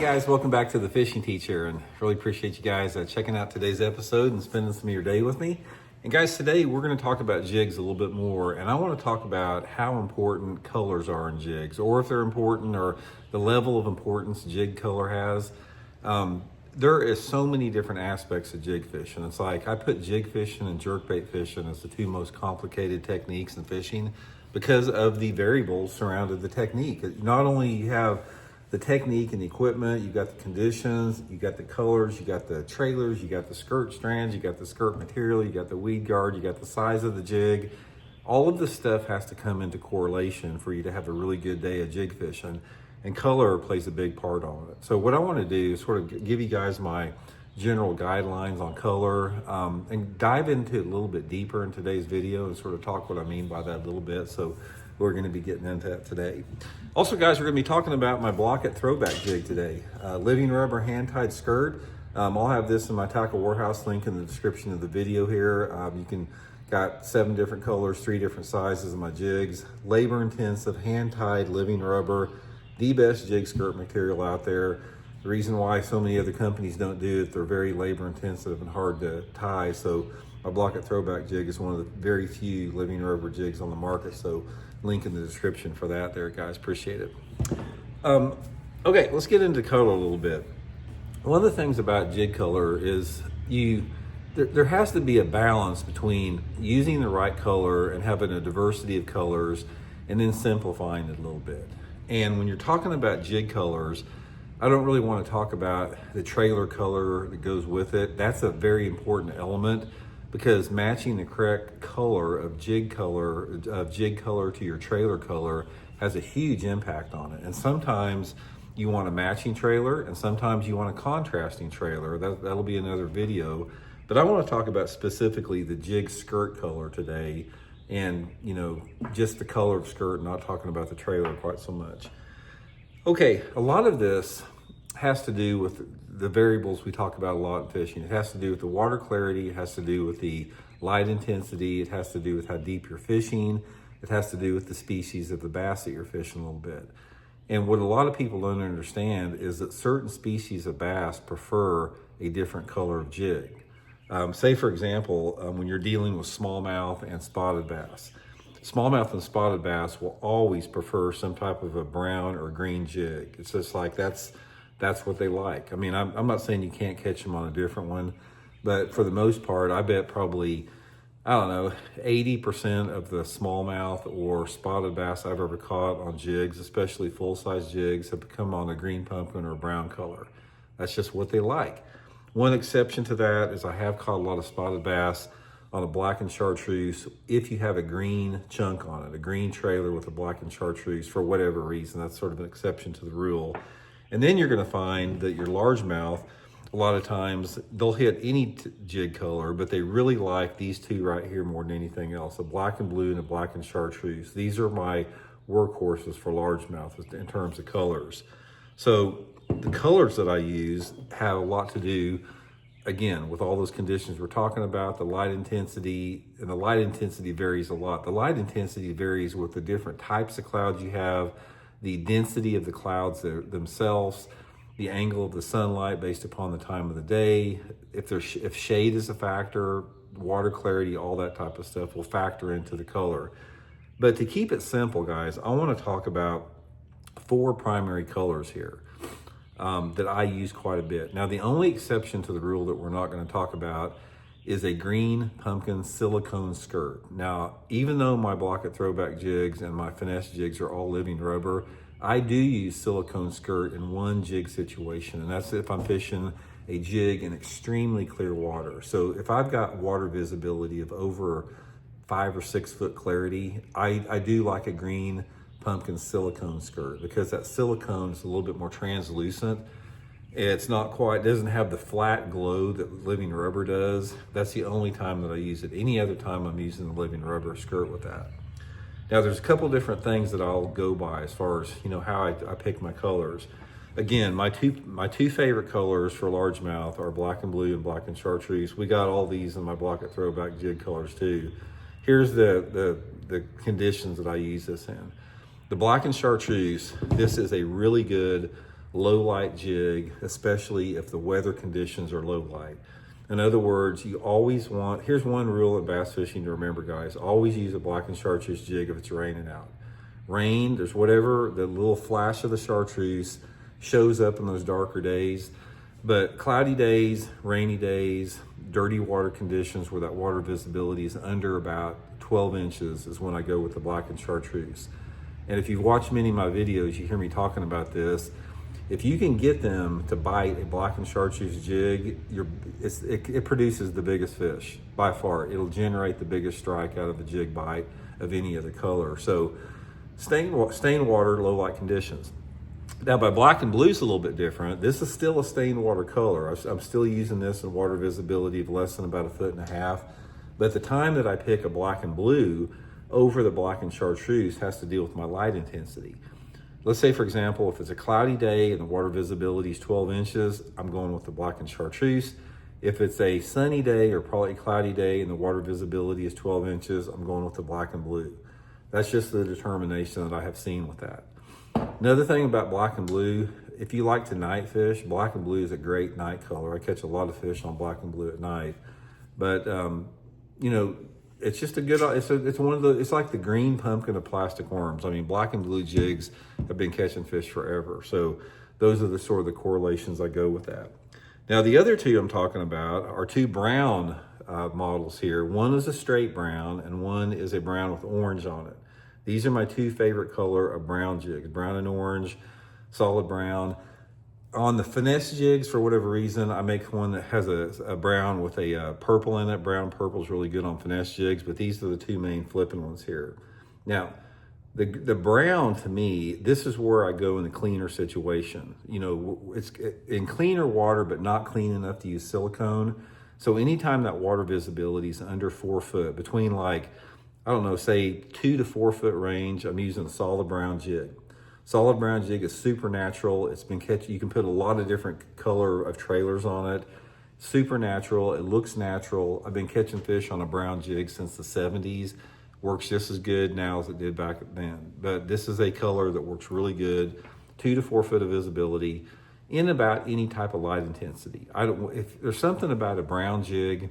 Guys, welcome back to the Fishing Teacher, and really appreciate you guys checking out today's episode and spending some of your day with me. And guys, today we're going to talk about jigs a little bit more, and I want to talk about how important colors are in jigs, or if they're important, or the level of importance jig color has. There is so many different aspects of jig fishing. It's like I put jig fishing and jerkbait fishing as the two most complicated techniques in fishing because of the variables surrounding the technique. Not only you have the technique and the equipment, you got the conditions, you got the colors, you got the trailers, you got the skirt strands, you got the skirt material, you got the weed guard, you got the size of the jig. All of this stuff has to come into correlation for you to have a really good day of jig fishing, and color plays a big part on it. So what I want to do is sort of give you guys my general guidelines on color and dive into it a little bit deeper in today's video and sort of talk what I mean by that a little bit. So we're going to be getting into that today. Also, guys, we're going to be talking about my Blaukat Throwback jig today. Living rubber hand-tied skirt. I'll have this in my Tackle Warehouse link in the description of the video here. You can got 7 different colors, 3 different sizes of my jigs. Labor-intensive, hand-tied, living rubber. The best jig skirt material out there. The reason why so many other companies don't do it, they're very labor-intensive and hard to tie. So my Blaukat Throwback jig is one of the very few living rubber jigs on the market. So link in the description for that there, guys. Appreciate it. Okay, let's get into color a little bit. One of the things about jig color is there has to be a balance between using the right color and having a diversity of colors and then simplifying it a little bit. And when you're talking about jig colors, I don't really want to talk about the trailer color that goes with it. That's a very important element, because matching the correct color of jig color to your trailer color has a huge impact on it. And sometimes you want a matching trailer, and sometimes you want a contrasting trailer. That'll be another video. But I want to talk about specifically the jig skirt color today, and just the color of skirt, not talking about the trailer quite so much. Okay, a lot of this has to do with the variables we talk about a lot in fishing. It has to do with the water clarity, it has to do with the light intensity, it has to do with how deep you're fishing, it has to do with the species of the bass that you're fishing a little bit. And what a lot of people don't understand is that certain species of bass prefer a different color of jig. Say, for example, when you're dealing with smallmouth and spotted bass. Smallmouth and spotted bass will always prefer some type of a brown or green jig. It's just like that's what they like. I mean, I'm not saying you can't catch them on a different one, but for the most part, I bet probably, 80% of the smallmouth or spotted bass I've ever caught on jigs, especially full-size jigs, have become on a green pumpkin or a brown color. That's just what they like. One exception to that is I have caught a lot of spotted bass on a blackened chartreuse if you have a green chunk on it, a green trailer with a blackened chartreuse for whatever reason. That's sort of an exception to the rule. And then you're going to find that your largemouth, a lot of times they'll hit any jig color, but they really like these two right here more than anything else, a black and blue and a black and chartreuse. These are my workhorses for largemouth in terms of colors. So the colors that I use have a lot to do, again, with all those conditions we're talking about, the light intensity, and the light intensity varies a lot. The light intensity varies with the different types of clouds you have, the density of the clouds themselves, the angle of the sunlight based upon the time of the day, if shade is a factor, water clarity, all that type of stuff will factor into the color. But to keep it simple, guys, I want to talk about 4 primary colors here that I use quite a bit. Now, the only exception to the rule that we're not going to talk about is a green pumpkin silicone skirt. Now, even though my Blaukat Throwback jigs and my Finesse jigs are all living rubber, I do use silicone skirt in one jig situation, and that's if I'm fishing a jig in extremely clear water. So if I've got water visibility of over 5 or 6 foot clarity, I do like a green pumpkin silicone skirt, because that silicone is a little bit more translucent. It's not quite, doesn't have the flat glow that living rubber does. That's the only time that I use it. Any other time I'm using the living rubber skirt with that. Now, there's a couple different things that I'll go by as far as, how I pick my colors. Again, my two favorite colors for largemouth are black and blue and black and chartreuse. We got all these in my Blaukat Throwback jig colors too. Here's the conditions that I use this in. The black and chartreuse, this is a really good low light jig, especially if the weather conditions are low light. In other words, you always want, here's one rule of bass fishing to remember, guys. Always use a black and chartreuse jig if it's raining out. Rain, there's whatever, the little flash of the chartreuse shows up in those darker days. But cloudy days, rainy days, dirty water conditions where that water visibility is under about 12 inches is when I go with the black and chartreuse. And if you've watched many of my videos, you hear me talking about this. If you can get them to bite a black and chartreuse jig, it produces the biggest fish by far. It'll generate the biggest strike out of a jig bite of any other color. So stain water, low light conditions. Now by black and blue is a little bit different. This is still a stained water color. I'm still using this in water visibility of less than about 1.5 feet. But the time that I pick a black and blue over the black and chartreuse has to deal with my light intensity. Let's say, for example, if it's a cloudy day and the water visibility is 12 inches, I'm going with the black and chartreuse. If it's a sunny day or probably a cloudy day and the water visibility is 12 inches, I'm going with the black and blue. That's just the determination that I have seen with that. Another thing about black and blue, if you like to night fish, black and blue is a great night color. I catch a lot of fish on black and blue at night. But, you know, it's just a good, it's like the green pumpkin of plastic worms. I mean, black and blue jigs have been catching fish forever. So those are the sort of the correlations I go with that. Now, the other two I'm talking about are two brown models here. One is a straight brown and one is a brown with orange on it. These are my two favorite color of brown jigs, brown and orange, solid brown. On the Finesse jigs, for whatever reason, I make one that has a brown with a purple in it. Brown purple is really good on Finesse jigs, but these are the two main flipping ones here. Now, the brown, to me, this is where I go in the cleaner situation. You know, it's in cleaner water, but not clean enough to use silicone. So anytime that water visibility is under 4 foot, between like, I don't know, say 2 to 4 foot range, I'm using a solid brown jig. Solid brown jig is super natural. It's been catching, you can put a lot of different color of trailers on it. Super natural, it looks natural. I've been catching fish on a brown jig since the 70s. Works just as good now as it did back then. But this is a color that works really good. 2 to 4 foot of visibility in about any type of light intensity. If there's something about a brown jig,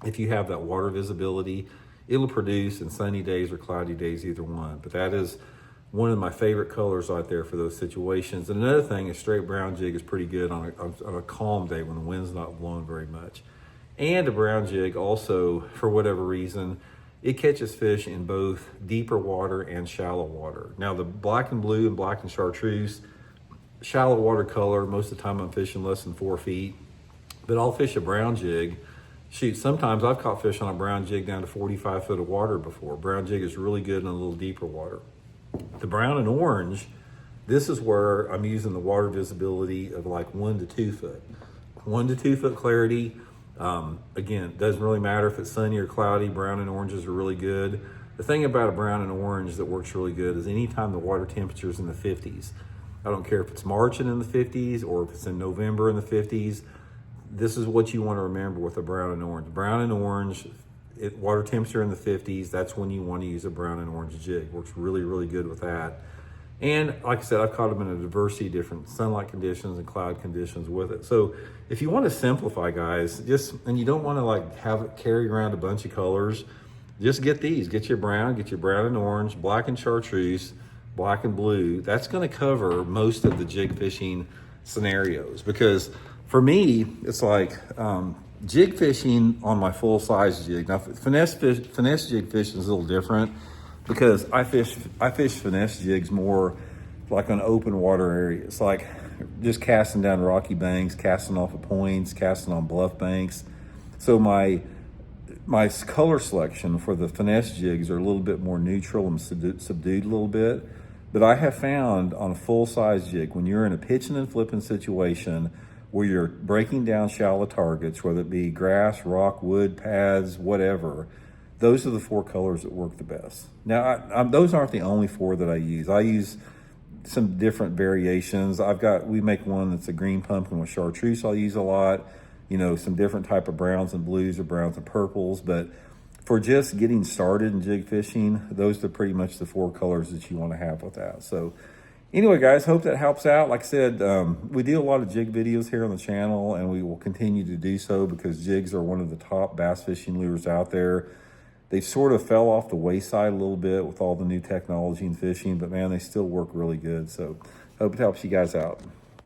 if you have that water visibility, it'll produce in sunny days or cloudy days, either one. But that is one of my favorite colors out there for those situations. And another thing, a straight brown jig is pretty good on a calm day when the wind's not blowing very much. And a brown jig also, for whatever reason, it catches fish in both deeper water and shallow water. Now the black and blue and black and chartreuse, shallow water color, most of the time I'm fishing less than 4 feet, but I'll fish a brown jig. Shoot, sometimes I've caught fish on a brown jig down to 45 foot of water before. Brown jig is really good in a little deeper water. The brown and orange, this is where I'm using the water visibility of like 1 to 2 foot. 1 to 2 foot clarity. Again, doesn't really matter if it's sunny or cloudy, brown and oranges are really good. The thing about a brown and orange that works really good is anytime the water temperature is in the 50s. I don't care if it's March and in the 50s or if it's in November in the 50s. This is what you want to remember with a brown and orange. Brown and orange, water temperature in the 50s, that's when you want to use a brown and orange jig. Works really, really good with that. And like I said, I've caught them in a diversity of different sunlight conditions and cloud conditions with it. So if you want to simplify, guys, and you don't want to like have it carry around a bunch of colors, just get these. Get your brown and orange, black and chartreuse, black and blue. That's going to cover most of the jig fishing scenarios, because for me, it's like jig fishing on my full size jig. Now, finesse jig fishing is a little different because I fish finesse jigs more like on open water areas, like just casting down rocky banks, casting off of points, casting on bluff banks. So my color selection for the finesse jigs are a little bit more neutral and subdued a little bit. But I have found on a full size jig, when you're in a pitching and flipping situation where you're breaking down shallow targets, whether it be grass, rock, wood, pads, whatever, those are the 4 colors that work the best. Now, those aren't the only 4 that I use. I use some different variations. We make one that's a green pumpkin with chartreuse I'll use a lot, you know, some different type of browns and blues or browns and purples. But for just getting started in jig fishing, those are pretty much the 4 colors that you want to have with that. So Anyway, guys, hope that helps out. Like I said, we do a lot of jig videos here on the channel, and we will continue to do so because jigs are one of the top bass fishing lures out there. They sort of fell off the wayside a little bit with all the new technology in fishing, but man, they still work really good. So hope it helps you guys out.